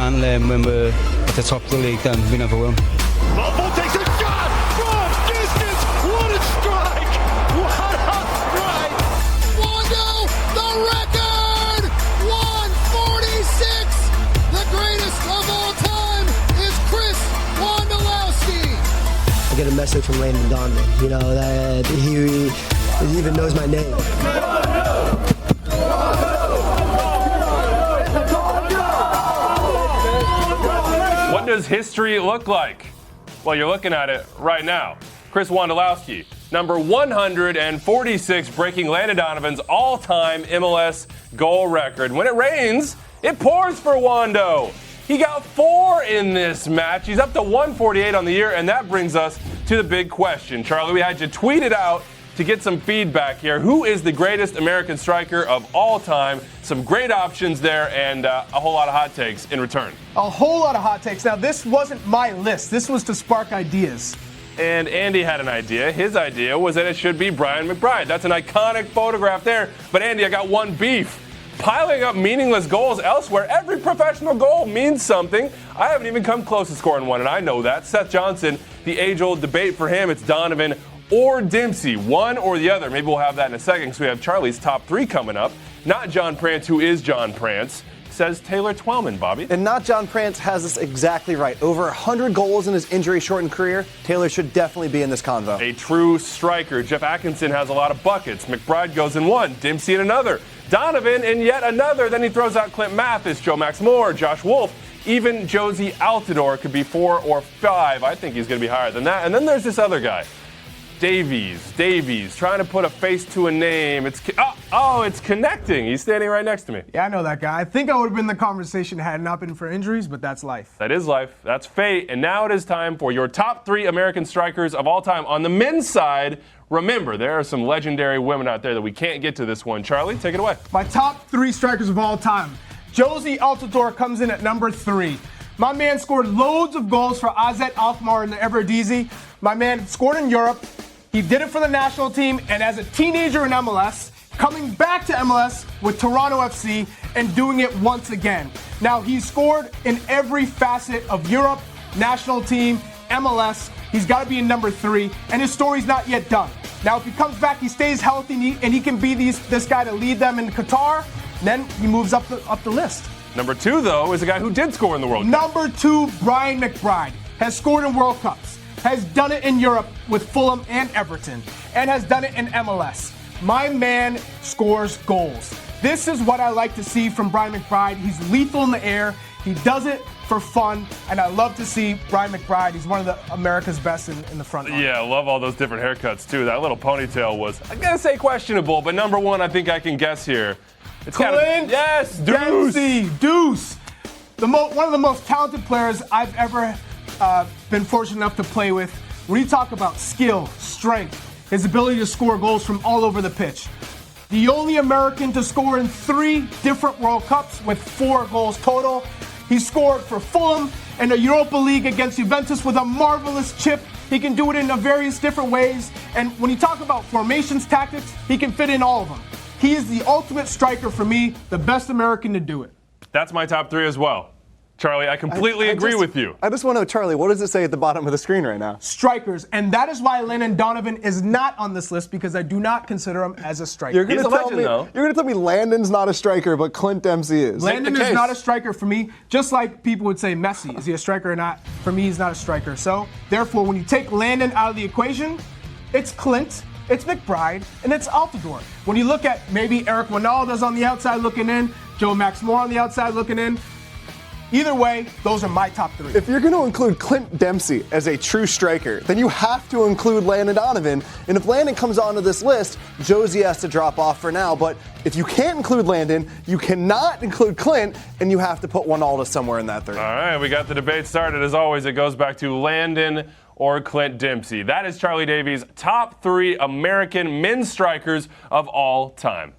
can't let him when we're at the top of the league, then we never will. Ball takes a shot from distance. What a strike! What a strike! Wondo, the record! 146! The greatest of all time is Chris Wondolowski. I get a message from Landon Donovan, you know, that he even knows my name. What does history look like? Well, you're looking at it right now. Chris Wondolowski, number 146, breaking Landon Donovan's all-time MLS goal record. When it rains, it pours for Wondo. He got 4 in this match. He's up to 148 on the year, and that brings us to the big question. Charlie, we had you tweet it out to get some feedback here. Who is the greatest American striker of all time? Some great options there and a whole lot of hot takes in return. A whole lot of hot takes. Now, this wasn't my list. This was to spark ideas. And Andy had an idea. His idea was that it should be Brian McBride. That's an iconic photograph there. But Andy, I got one beef. Piling up meaningless goals elsewhere. Every professional goal means something. I haven't even come close to scoring one, and I know that. Seth Johnson, the age-old debate for him, it's Donovan or Dempsey, one or the other. Maybe we'll have that in a second because we have Charlie's top 3 coming up. Not John Prance, who is John Prance, says Taylor Twellman, Bobby. And Not John Prance has this exactly right. Over 100 goals in his injury-shortened career. Taylor should definitely be in this convo. A true striker. Jeff Atkinson has a lot of buckets. McBride goes in one. Dempsey in another. Donovan in yet another. Then he throws out Clint Mathis, Joe Max Moore, Josh Wolf. Even Jozy Altidore could be 4 or 5. I think he's going to be higher than that. And then there's this other guy. Davies, trying to put a face to a name. It's connecting. He's standing right next to me. Yeah, I know that guy. I think I would have been in the conversation had it not been for injuries, but that's life. That is life. That's fate. And now it is time for your top 3 American strikers of all time. On the men's side, remember, there are some legendary women out there that we can't get to this one. Charlie, take it away. My top 3 strikers of all time. Jozy Altidore comes in at number 3. My man scored loads of goals for AZ Alkmaar in the Eredivisie. My man scored in Europe. He did it for the national team, and as a teenager in MLS, coming back to MLS with Toronto FC and doing it once again. Now, he's scored in every facet of Europe, national team, MLS. He's got to be in number 3, and his story's not yet done. Now, if he comes back, he stays healthy, and he can be this guy to lead them in Qatar, then he moves up the list. Number 2, though, is a guy who did score in the World Cup. Number 2, Brian McBride, has scored in World Cups, has done it in Europe with Fulham and Everton, and has done it in MLS. My man scores goals. This is what I like to see from Brian McBride. He's lethal in the air. He does it for fun, and I love to see Brian McBride. He's one of America's best in the front line. Yeah, I love all those different haircuts, too. That little ponytail was, I'm going to say questionable, but number 1, I think I can guess here. It's Clint yes, Deuce. One of the most talented players I've ever been fortunate enough to play with. When you talk about skill, strength, his ability to score goals from all over the pitch. The only American to score in 3 different World Cups with 4 goals total. He scored for Fulham in the Europa League against Juventus with a marvelous chip. He can do it in various different ways. And when you talk about formations, tactics, he can fit in all of them. He is the ultimate striker for me, the best American to do it. That's my top 3 as well. Charlie, I completely agree with you. I just want to know, Charlie, what does it say at the bottom of the screen right now? Strikers, and that is why Landon Donovan is not on this list because I do not consider him as a striker. He's a legend, though. You're going to tell me Landon's not a striker, but Clint Dempsey is. Landon is not a striker for me, just like people would say Messi. Is he a striker or not? For me, he's not a striker. So, therefore, when you take Landon out of the equation, it's Clint, it's McBride, and it's Altidore. When you look at maybe Eric Ronaldo's on the outside looking in, Joe Max Moore on the outside looking in, either way, those are my top 3. If you're going to include Clint Dempsey as a true striker, then you have to include Landon Donovan. And if Landon comes onto this list, Jozy has to drop off for now. But if you can't include Landon, you cannot include Clint, and you have to put Wondolowski somewhere in that 3. All right, we got the debate started. As always, it goes back to Landon or Clint Dempsey. That is Charlie Davies' top 3 American men's strikers of all time.